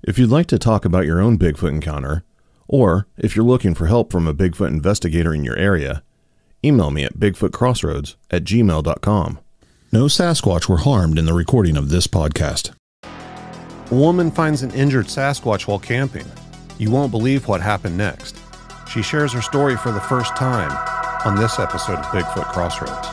If you'd like to talk about your own Bigfoot encounter, or if you're looking for help from a Bigfoot investigator in your area, email me at bigfootcrossroads@gmail.com. No Sasquatch were harmed in the recording of this podcast. A woman finds an injured Sasquatch while camping. You won't believe what happened next. She shares her story for the first time on this episode of Bigfoot Crossroads.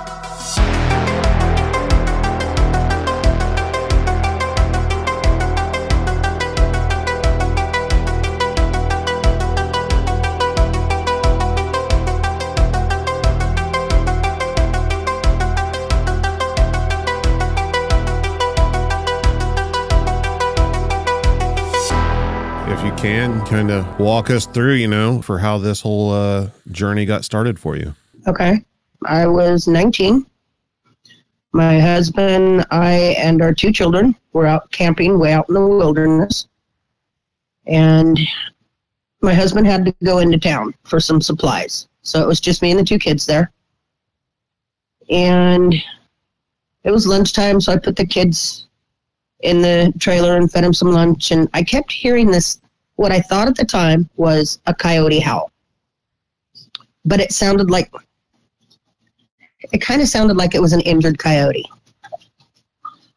If you can, kind of walk us through, for how this whole journey got started for you. Okay. I was 19. My husband, I, and our 2 children were out camping way out in the wilderness. And my husband had to go into town for some supplies. So it was just me and the 2 kids there. And it was lunchtime, so I put the kids in the trailer and fed them some lunch. And I kept hearing this, what I thought at the time was a coyote howl. But it kind of sounded like it was an injured coyote.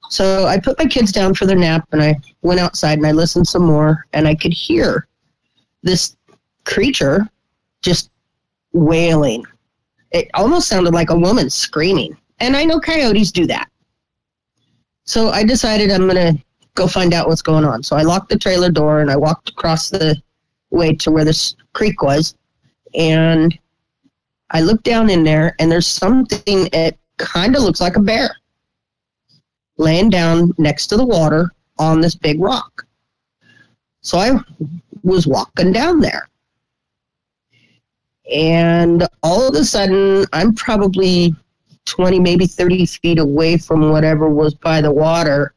So I put my kids down for their nap and I went outside and I listened some more and I could hear this creature just wailing. It almost sounded like a woman screaming. And I know coyotes do that. So I decided I'm going to go find out what's going on. So I locked the trailer door and I walked across the way to where this creek was. And I looked down in there and there's something, it kind of looks like a bear, laying down next to the water on this big rock. So I was walking down there. And all of a sudden, I'm probably 20, maybe 30 feet away from whatever was by the water.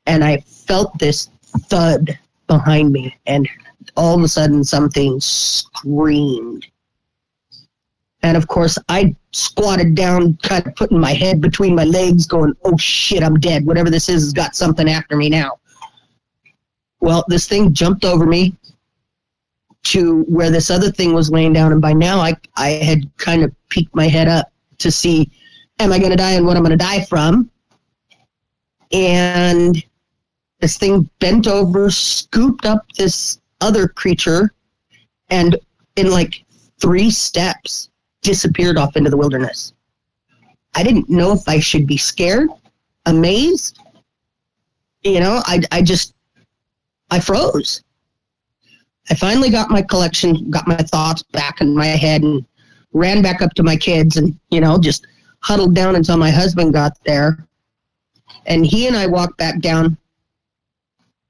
And I felt this thud behind me. And all of a sudden, something screamed. And of course, I squatted down, kind of putting my head between my legs, going, oh shit, I'm dead. Whatever this is has got something after me now. Well, this thing jumped over me to where this other thing was laying down. And by now, I had kind of peeked my head up to see, am I going to die and what I'm going to die from? And this thing bent over, scooped up this other creature, and in like 3 steps, disappeared off into the wilderness. I didn't know if I should be scared, amazed. I froze. I finally got my collection, got my thoughts back in my head and ran back up to my kids and, just huddled down until my husband got there. And he and I walked back down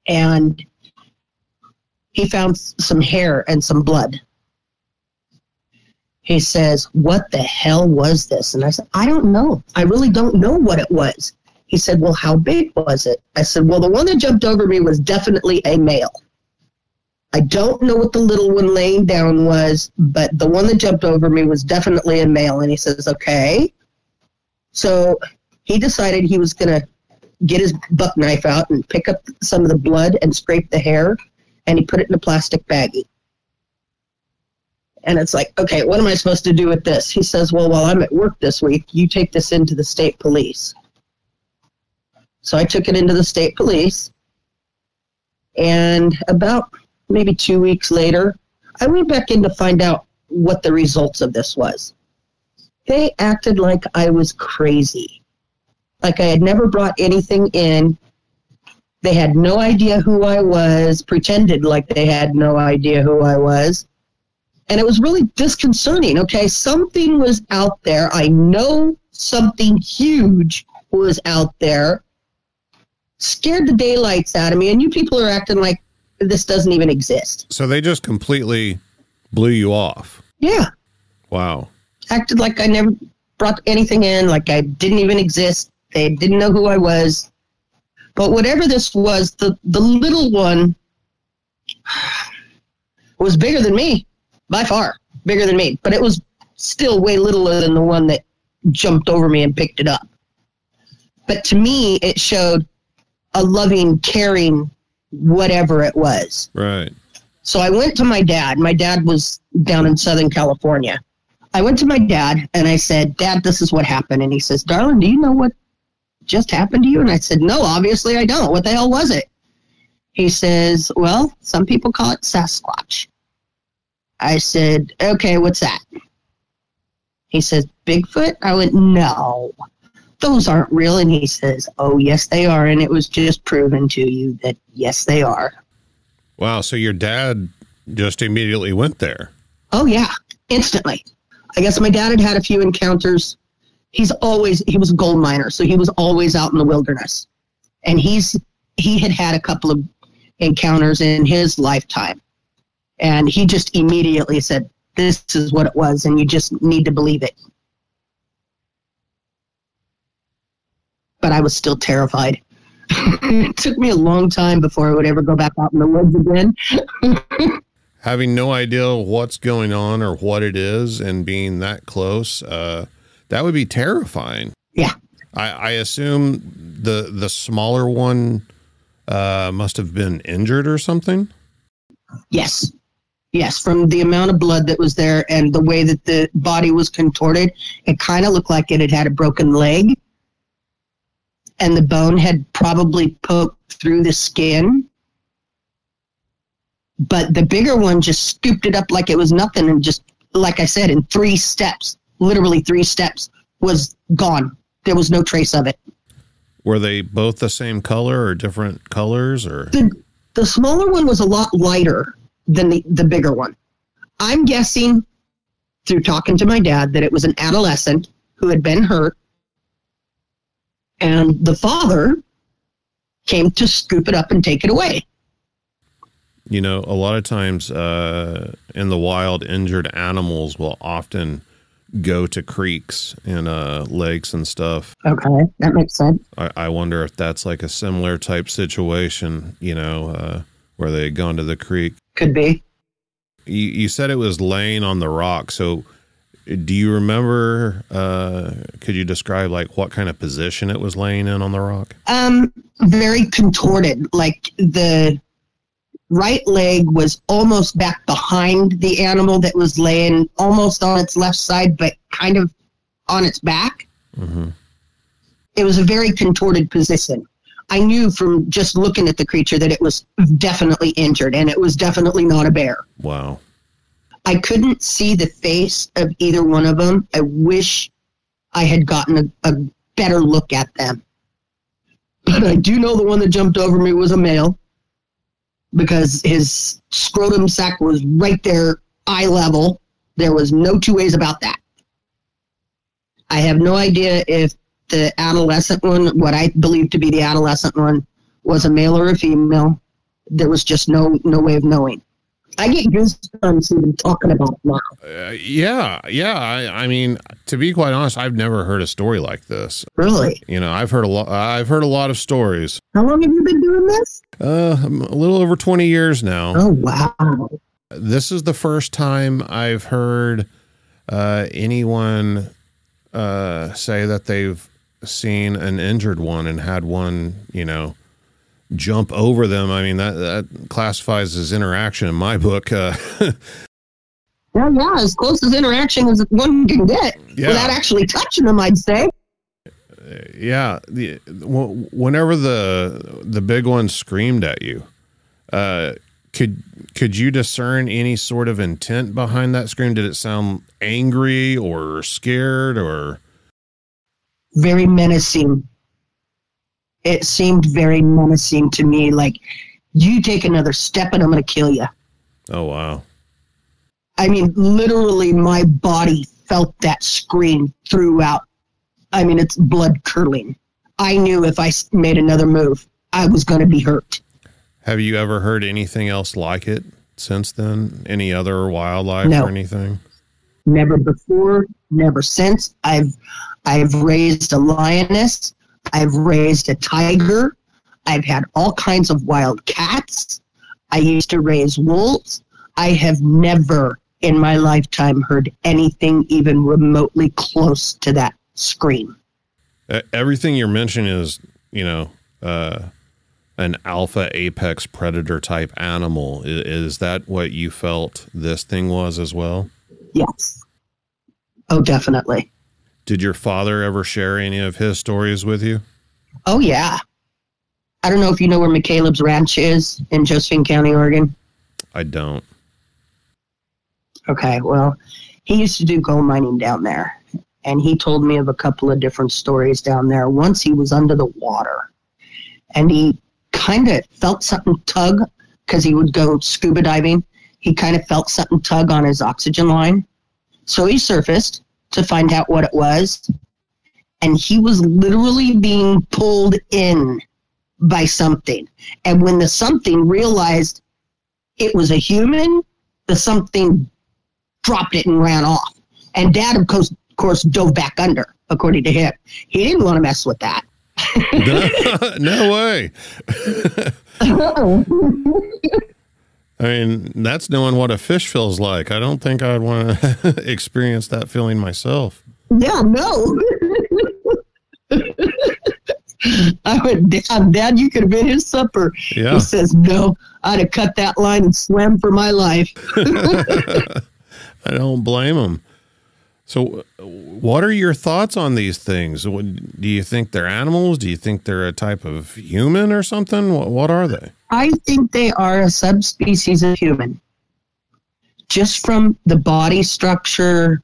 and he found some hair and some blood. He says, what the hell was this? And I said, I don't know. I really don't know what it was. He said, well, how big was it? I said, well, the one that jumped over me was definitely a male. I don't know what the little one laying down was, but the one that jumped over me was definitely a male. And he says, okay. So he decided he was going to get his buck knife out and pick up some of the blood and scrape the hair. And he put it in a plastic baggie. And it's like, okay, what am I supposed to do with this? He says, well, while I'm at work this week, you take this into the state police. So I took it into the state police. And about maybe 2 weeks later, I went back in to find out what the results of this was. They acted like I was crazy. Like I had never brought anything in. They had no idea who I was, pretended like they had no idea who I was. And it was really disconcerting. Okay, something was out there. I know something huge was out there. Scared the daylights out of me. And you people are acting like this doesn't even exist. So they just completely blew you off. Yeah. Wow. Acted like I never brought anything in, like I didn't even exist. They didn't know who I was. But whatever this was, the little one was bigger than me. By far, bigger than me. But it was still way littler than the one that jumped over me and picked it up. But to me, it showed a loving, caring whatever it was. Right. So I went to my dad. My dad was down in Southern California. I went to my dad and I said, Dad, this is what happened. And he says, darling, do you know what just happened to you? And I said, no, obviously I don't. What the hell was it? He says, well, some people call it Sasquatch. I said, okay, what's that? He says, Bigfoot? I went, no, those aren't real. And he says, oh, yes, they are. And it was just proven to you that, yes, they are. Wow. So your dad just immediately went there. Oh, yeah. Instantly. I guess my dad had a few encounters. He was a gold miner, so he was always out in the wilderness. And he had a couple of encounters in his lifetime. And he just immediately said, this is what it was, and you just need to believe it. But I was still terrified. It took me a long time before I would ever go back out in the woods again. Having no idea what's going on or what it is and being that close, that would be terrifying. Yeah. I assume the smaller one must have been injured or something? Yes. Yes, from the amount of blood that was there and the way that the body was contorted, it kind of looked like it had had a broken leg. And the bone had probably poked through the skin. But the bigger one just scooped it up like it was nothing and just, like I said, in 3 steps, literally 3 steps, was gone. There was no trace of it. Were they both the same color or different colors? Or the smaller one was a lot lighter than the bigger one. I'm guessing, through talking to my dad, that it was an adolescent who had been hurt, and the father came to scoop it up and take it away. You know, a lot of times in the wild, injured animals will often go to creeks and lakes and stuff. Okay, that makes sense. I wonder if that's like a similar type situation, you know, where they had gone to the creek. Could be. You said it was laying on the rock. So do you remember, could you describe like what kind of position it was laying in on the rock? Very contorted, like the right leg was almost back behind the animal that was laying almost on its left side, but kind of on its back. Mm-hmm. It was a very contorted position. I knew from just looking at the creature that it was definitely injured, and it was definitely not a bear. Wow. I couldn't see the face of either one of them. I wish I had gotten a better look at them. But I do know the one that jumped over me was a male, because his scrotum sac was right there, eye level. There was no 2 ways about that. I have no idea if the adolescent one, what I believe to be the adolescent one, was a male or a female. There was just no way of knowing. I get goosebumps even talking about it now. Yeah. I mean, to be quite honest, I've never heard a story like this. Really? You know, I've heard a lot of stories. How long have you been doing this? A little over 20 years now. Oh, wow. This is the first time I've heard anyone say that they've seen an injured one and had one, you know, jump over them. I mean, that classifies as interaction in my book. Yeah, as close as interaction as one can get without actually touching them, I'd say. Yeah. Whenever the big one screamed at you, could you discern any sort of intent behind that scream? Did it sound angry or scared or? Very menacing. It seemed very menacing to me. Like, you take another step and I'm going to kill you. Oh, wow. I mean, literally my body felt that scream throughout. I mean, it's blood curdling. I knew if I made another move, I was going to be hurt. Have you ever heard anything else like it since then? Any other wildlife or anything? Never before, never since. I've raised a lioness. I've raised a tiger. I've had all kinds of wild cats. I used to raise wolves. I have never in my lifetime heard anything even remotely close to that scream. Everything you're mentioning is, you know, an alpha apex predator type animal. Is that what you felt this thing was as well? Yes. Oh, definitely. Did your father ever share any of his stories with you? Oh, yeah. I don't know if you know where McCaleb's Ranch is in Josephine County, Oregon. I don't. Okay, well, he used to do gold mining down there, and he told me of a couple of different stories down there. Once he was under the water, and he kind of felt something tug, because he would go scuba diving. He kind of felt something tug on his oxygen line. So he surfaced to find out what it was, and he was literally being pulled in by something. And when the something realized it was a human, the something dropped it and ran off. And Dad, of course, dove back under, according to him. He didn't want to mess with that. No way. I mean, that's knowing what a fish feels like. I don't think I'd want to experience that feeling myself. Yeah, no. I went, Dad, you could have been his supper. Yeah. He says, no, I'd have cut that line and swam for my life. I don't blame him. So what are your thoughts on these things? Do you think they're animals? Do you think they're a type of human or something? What are they? I think they are a subspecies of human. Just from the body structure,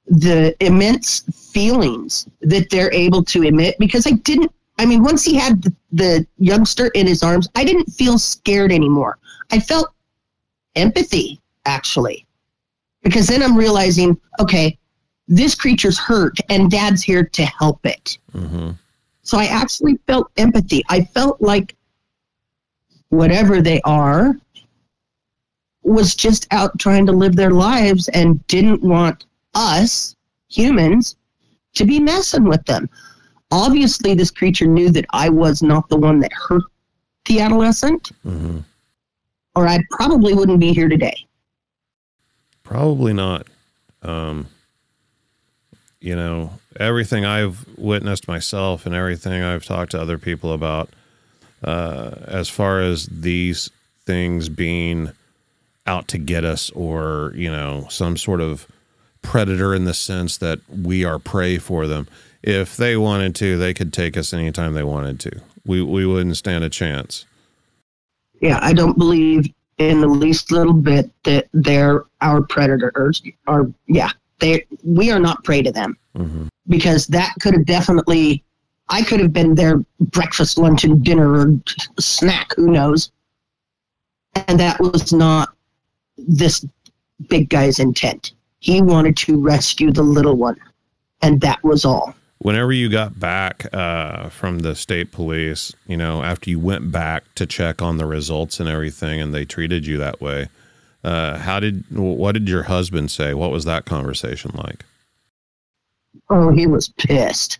the immense feelings that they're able to emit. Because once he had the youngster in his arms, I didn't feel scared anymore. I felt empathy, actually. Because then I'm realizing, okay, this creature's hurt and Dad's here to help it. Mm-hmm. So I actually felt empathy. I felt like whatever they are was just out trying to live their lives and didn't want us, humans, to be messing with them. Obviously, this creature knew that I was not the one that hurt the adolescent, mm-hmm. or I probably wouldn't be here today. Probably not. Everything I've witnessed myself and everything I've talked to other people about, as far as these things being out to get us or, some sort of predator in the sense that we are prey for them. If they wanted to, they could take us anytime they wanted to. We wouldn't stand a chance. Yeah, I don't believe in the least little bit that they're our predators. We are not prey to them. Mm-hmm. Because that could have definitely, I could have been their breakfast, lunch, and dinner or snack, who knows. And that was not this big guy's intent. He wanted to rescue the little one, and that was all. Whenever you got back from the state police, after you went back to check on the results and everything, and they treated you that way, what did your husband say? What was that conversation like? Oh, he was pissed.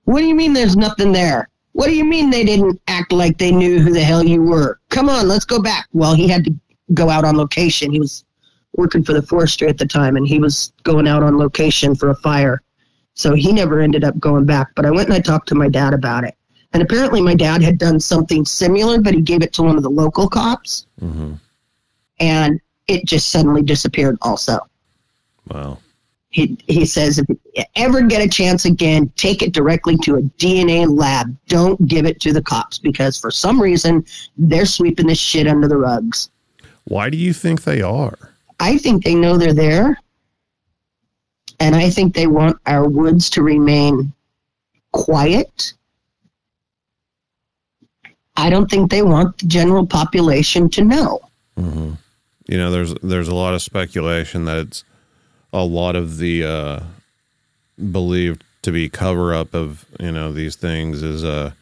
What do you mean there's nothing there? What do you mean they didn't act like they knew who the hell you were? Come on, let's go back. Well, he had to go out on location. He was working for the forestry at the time, and he was going out on location for a fire. So he never ended up going back. But I went and I talked to my dad about it. And apparently my dad had done something similar, but he gave it to one of the local cops. Mm-hmm. And it just suddenly disappeared also. Wow. He says, if you ever get a chance again, take it directly to a DNA lab. Don't give it to the cops, because for some reason, they're sweeping this shit under the rugs. Why do you think they are? I think they know they're there. And I think they want our woods to remain quiet. I don't think they want the general population to know. Mm-hmm. There's a lot of speculation that it's a lot of the believed to be cover up of these things is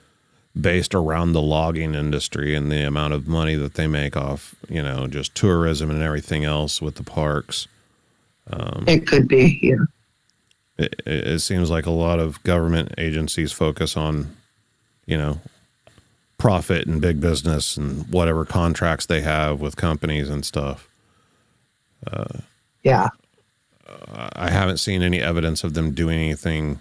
based around the logging industry and the amount of money that they make off just tourism and everything else with the parks. It could be, yeah. It seems like a lot of government agencies focus on profit and big business and whatever contracts they have with companies and stuff. Yeah. I haven't seen any evidence of them doing anything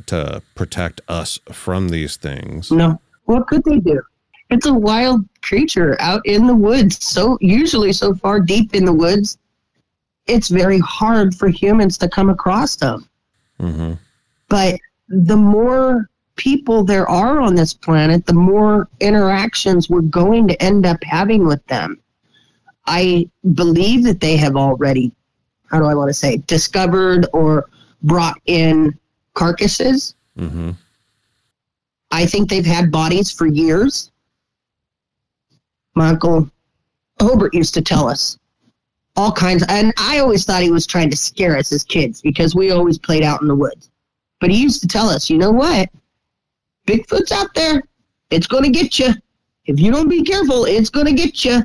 to protect us from these things. No. What could they do? It's a wild creature out in the woods. So usually so far deep in the woods, it's very hard for humans to come across them. Mm-hmm. But the more people there are on this planet, the more interactions we're going to end up having with them. I believe that they have already, how do I want to say, discovered or brought in carcasses. Mm-hmm. I think they've had bodies for years. My Uncle Hobart used to tell us all kinds, and I always thought he was trying to scare us as kids because we always played out in the woods. But he used to tell us, you know what? Bigfoot's out there. It's going to get you. If you don't be careful, it's going to get you.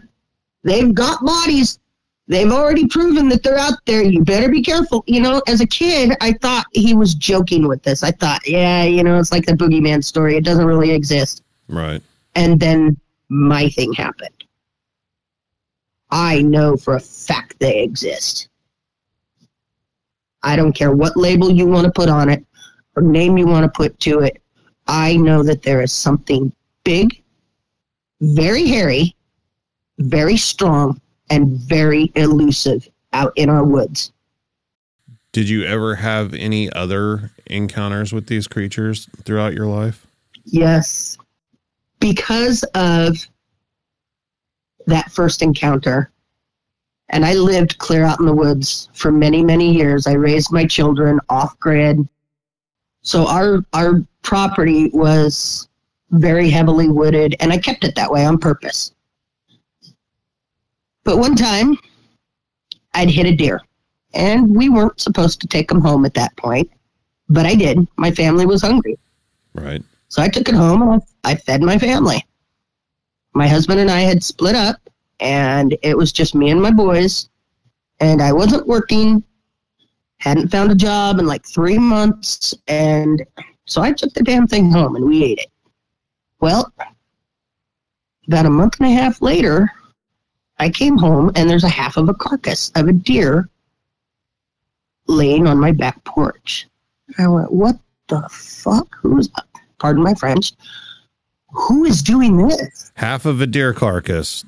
They've got bodies. They've already proven that they're out there. You better be careful. You know, as a kid, I thought he was joking with this. I thought, yeah, you know, it's like the boogeyman story. It doesn't really exist. Right. And then my thing happened. I know for a fact they exist. I don't care what label you want to put on it or name you want to put to it. I know that there is something big, very hairy, very strong, and very elusive out in our woods. Did you ever have any other encounters with these creatures throughout your life? Yes. Because of that first encounter, and I lived clear out in the woods for many, many years. I raised my children off-grid. So our property was very heavily wooded, and I kept it that way on purpose. But one time, I'd hit a deer, and we weren't supposed to take him home at that point, but I did. My family was hungry. Right. So I took it home, and I fed my family. My husband and I had split up, and it was just me and my boys, and I wasn't working, hadn't found a job in like 3 months, and so I took the damn thing home, and we ate it. Well, about a month and a half later, I came home, and there's a half of a carcass of a deer laying on my back porch. I went, what the fuck? Pardon my French, who is doing this? Half of a deer carcass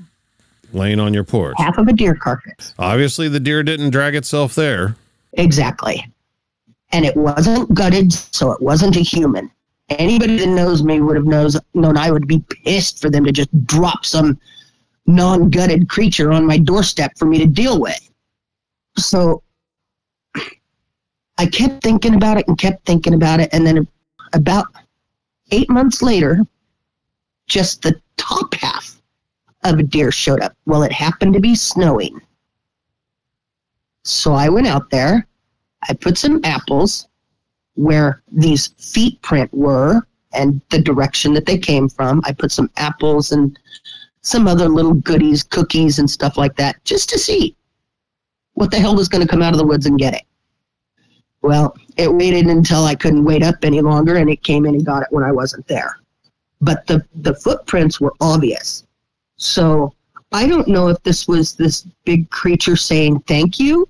laying on your porch. Half of a deer carcass. Obviously, the deer didn't drag itself there. Exactly. And it wasn't gutted, so it wasn't a human. Anybody that knows me would have known I would be pissed for them to just drop some non-gutted creature on my doorstep for me to deal with. So I kept thinking about it, and then about 8 months later, just the top half of a deer showed up. Well, it happened to be snowing. So I went out there, I put some apples where these feet print were and the direction that they came from. I put some apples and some other little goodies, cookies and stuff like that, just to see what the hell was going to come out of the woods and get it. Well, it waited until I couldn't wait up any longer, and it came in and got it when I wasn't there. But the footprints were obvious. So I don't know if this was this big creature saying thank you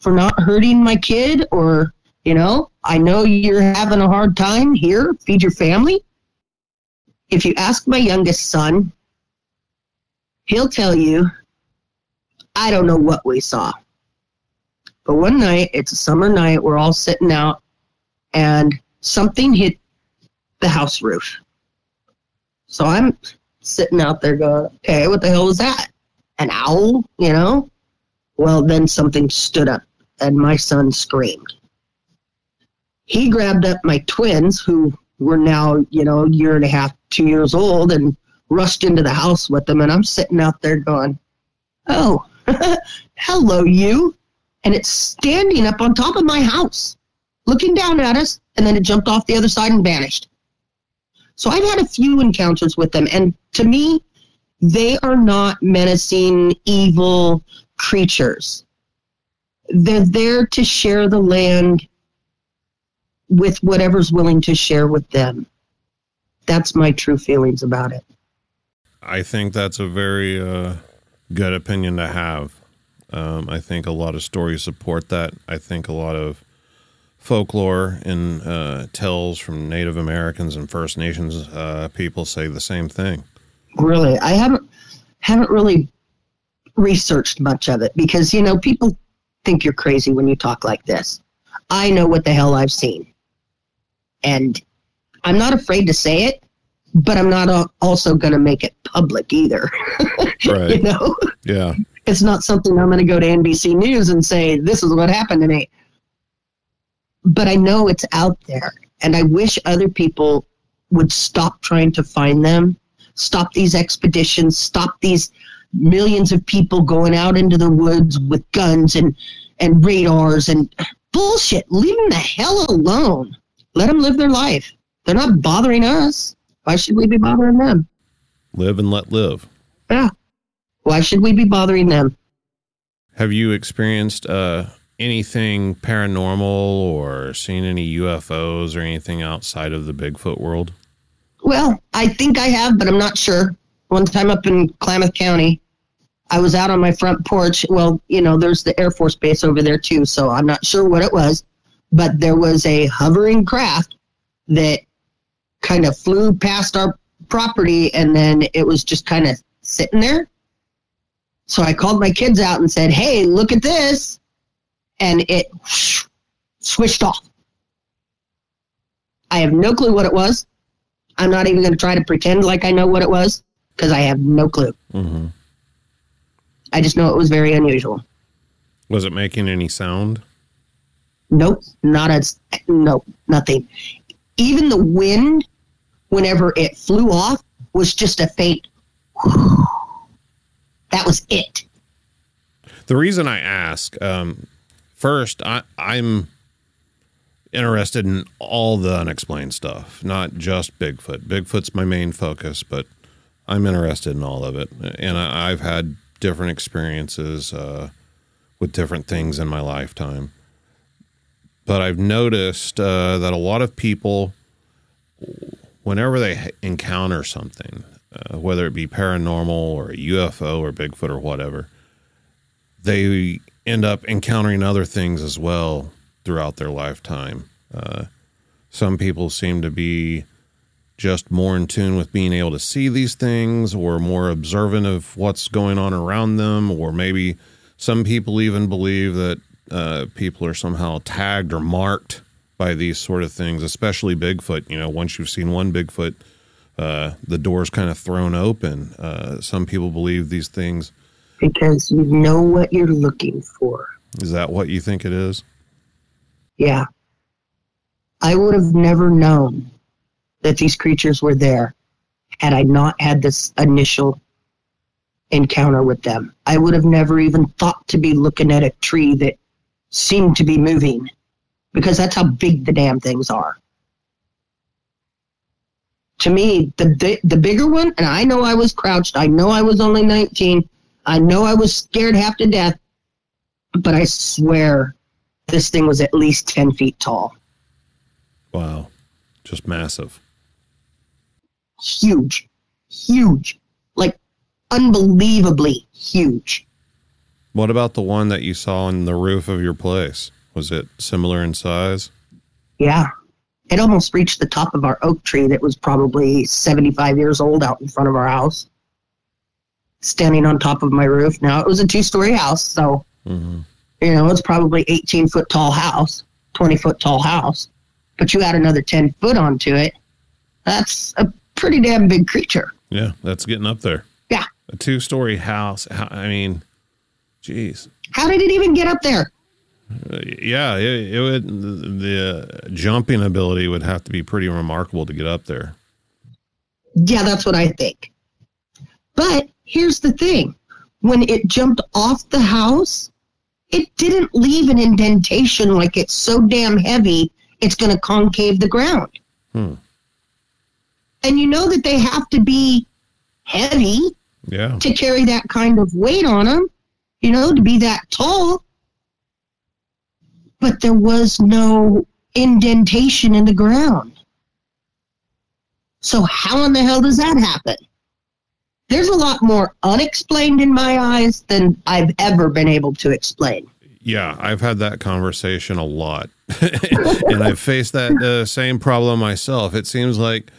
for not hurting my kid, or, you know, I know you're having a hard time here, feed your family. If you ask my youngest son, he'll tell you, I don't know what we saw. But one night, it's a summer night, we're all sitting out, and something hit the house roof. So I'm sitting out there going, okay, what the hell was that? An owl, you know? Well, then something stood up, and my son screamed. He grabbed up my twins, who were now, you know, 1.5 years, 2 years old, and rushed into the house with them, and I'm sitting out there going, oh, hello, you. And it's standing up on top of my house, looking down at us, and then it jumped off the other side and vanished. So I've had a few encounters with them, and to me, they are not menacing, evil creatures. They're there to share the land with whatever's willing to share with them. That's my true feelings about it. I think that's a very good opinion to have. I think a lot of stories support that. I think a lot of folklore and tales from Native Americans and First Nations people say the same thing. Really, I haven't really researched much of it because, you know, people think you're crazy when you talk like this. I know what the hell I've seen. And I'm not afraid to say it, but I'm not also going to make it public either. Right. You know? Yeah. It's not something I'm going to go to NBC News and say, this is what happened to me. But I know it's out there. And I wish other people would stop trying to find them, stop these expeditions, stop these millions of people going out into the woods with guns and radars and bullshit. Leave them the hell alone. Let them live their life. They're not bothering us. Why should we be bothering them? Live and let live. Yeah. Why should we be bothering them? Have you experienced anything paranormal or seen any UFOs or anything outside of the Bigfoot world? Well, I think I have, but I'm not sure. One time up in Klamath County, I was out on my front porch. Well, you know, there's the Air Force Base over there too, so I'm not sure what it was. But there was a hovering craft that kind of flew past our property, and then it was just kind of sitting there. So I called my kids out and said, hey, look at this. And it switched off. I have no clue what it was. I'm not even going to try to pretend like I know what it was because I have no clue. Mm-hmm. I just know it was very unusual. Was it making any sound? Nope, nothing. Even the wind, whenever it flew off, was just a faint. That was it. The reason I ask, first, I'm interested in all the unexplained stuff, not just Bigfoot. Bigfoot's my main focus, but I'm interested in all of it. And I've had different experiences with different things in my lifetime. But I've noticed that a lot of people, whenever they encounter something, whether it be paranormal or a UFO or Bigfoot or whatever, they end up encountering other things as well throughout their lifetime. Some people seem to be just more in tune with being able to see these things or more observant of what's going on around them, or maybe some people even believe that people are somehow tagged or marked by these sort of things, especially Bigfoot. You know, once you've seen one Bigfoot, the door's kind of thrown open. Some people believe these things. Because you know what you're looking for. Is that what you think it is? Yeah. I would have never known that these creatures were there had I not had this initial encounter with them. I would have never even thought to be looking at a tree that seemed to be moving, because that's how big the damn things are. To me, the bigger one, and I know I was crouched, I know I was only 19, I know I was scared half to death, but I swear this thing was at least 10 feet tall. Wow. Just massive. Huge. Huge. Like, unbelievably huge. What about the one that you saw on the roof of your place? Was it similar in size? Yeah. It almost reached the top of our oak tree that was probably 75 years old out in front of our house. Standing on top of my roof. Now, it was a 2-story house, so, you know, it's probably 18-foot tall house, 20-foot tall house. But you add another 10 foot onto it, that's a pretty damn big creature. Yeah, that's getting up there. Yeah. A 2-story house. I mean, geez. How did it even get up there? Yeah, it would. The jumping ability would have to be pretty remarkable to get up there. Yeah, that's what I think. But here's the thing. When it jumped off the house, it didn't leave an indentation like it's so damn heavy it's going to concave the ground. And you know that they have to be heavy to carry that kind of weight on them, you know, to be that tall. But there was no indentation in the ground. So how in the hell does that happen? There's a lot more unexplained in my eyes than I've ever been able to explain. Yeah, I've had that conversation a lot. And I've faced that same problem myself. It seems like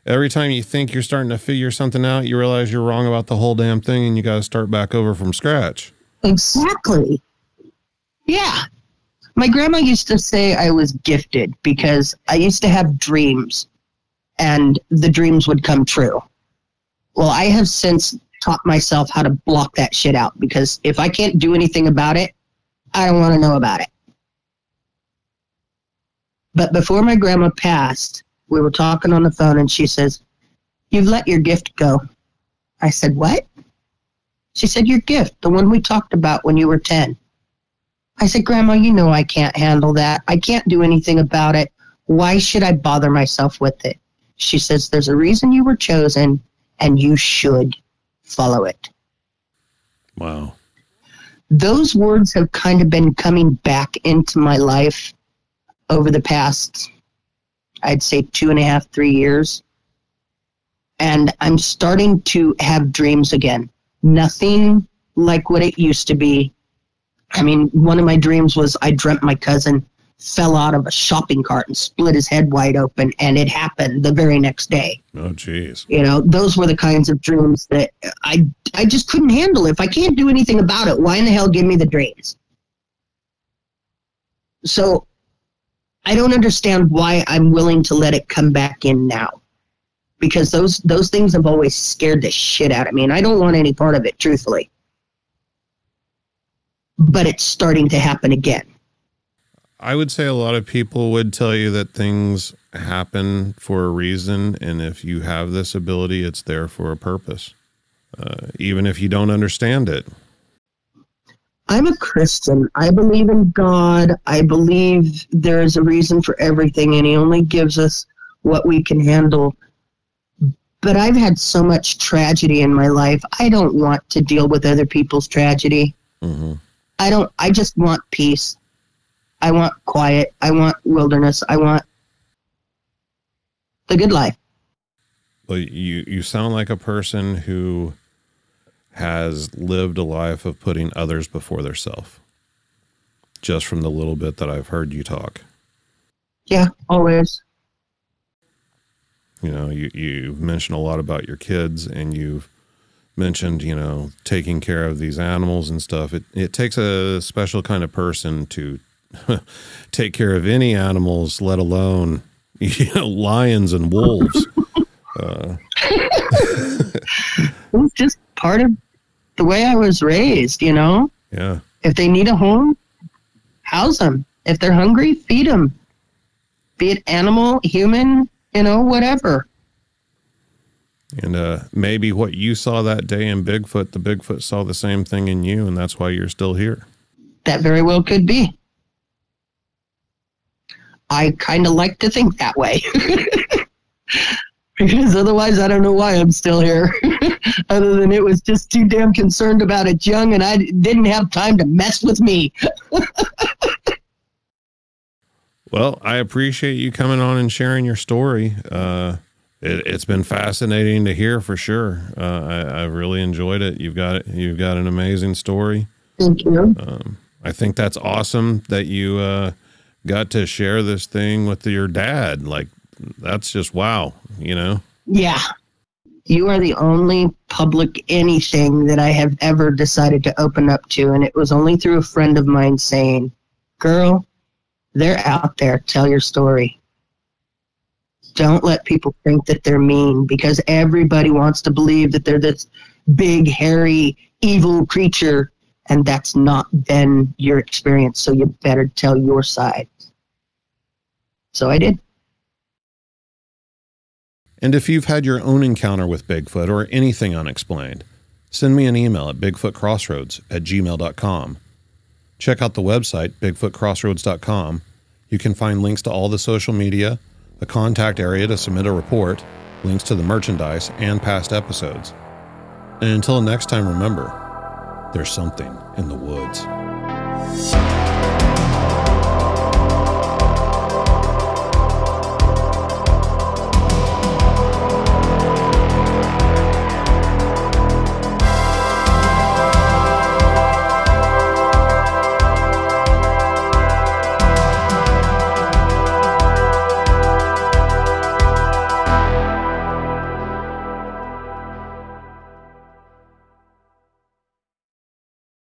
every time you think you're starting to figure something out, you realize you're wrong about the whole damn thing and you got to start back over from scratch. Exactly. Yeah. My grandma used to say I was gifted because I used to have dreams and the dreams would come true. Well, I have since taught myself how to block that shit out because if I can't do anything about it, I don't want to know about it. But before my grandma passed, we were talking on the phone and she says, "You've let your gift go." I said, "What?" She said, "Your gift, the one we talked about when you were 10. I said, "Grandma, you know I can't handle that. I can't do anything about it. Why should I bother myself with it?" She says, "There's a reason you were chosen and you should follow it." Wow. Those words have kind of been coming back into my life over the past, I'd say 2.5, 3 years. And I'm starting to have dreams again. Nothing like what it used to be. I mean, one of my dreams was I dreamt my cousin fell out of a shopping cart and split his head wide open, and it happened the very next day. Oh, geez. You know, those were the kinds of dreams that I just couldn't handle. If I can't do anything about it, why in the hell give me the dreams? So I don't understand why I'm willing to let it come back in now. Because those things have always scared the shit out of me, and I don't want any part of it, truthfully. But it's starting to happen again. I would say a lot of people would tell you that things happen for a reason, and if you have this ability, it's there for a purpose, even if you don't understand it. I'm a Christian. I believe in God. I believe there is a reason for everything, and He only gives us what we can handle. But I've had so much tragedy in my life. I don't want to deal with other people's tragedy. Mm-hmm. I just want peace. I want quiet. I want wilderness. I want the good life. Well, you sound like a person who has lived a life of putting others before theirself, just from the little bit that I've heard you talk. Yeah, always. You know, you mentioned a lot about your kids, and you've mentioned, you know, taking care of these animals and stuff. It takes a special kind of person to take care of any animals, let alone, you know, lions and wolves. It's just part of the way I was raised, you know? Yeah. If they need a home, house them. If they're hungry, feed them. Be it animal, human, you know, whatever. And maybe what you saw that day in Bigfoot, the Bigfoot saw the same thing in you, and that's why you're still here. That very well could be. I kind of like to think that way. Because otherwise, I don't know why I'm still here. Other than it was just too damn concerned about it young, and I didn't have time to mess with me. Well, I appreciate you coming on and sharing your story. It's been fascinating to hear for sure. I really enjoyed it. You've got an amazing story. Thank you. I think that's awesome that you got to share this thing with your dad. Like, that's just wow, you know? Yeah. You are the only public anything that I have ever decided to open up to, and it was only through a friend of mine saying, "Girl, they're out there. Tell your story. Don't let people think that they're mean," because everybody wants to believe that they're this big, hairy, evil creature, and that's not been your experience, so you better tell your side. So I did. And if you've had your own encounter with Bigfoot or anything unexplained, send me an email at bigfootcrossroads@gmail.com. Check out the website, bigfootcrossroads.com. You can find links to all the social media, a contact area to submit a report, links to the merchandise, and past episodes. And until next time, remember, there's something in the woods.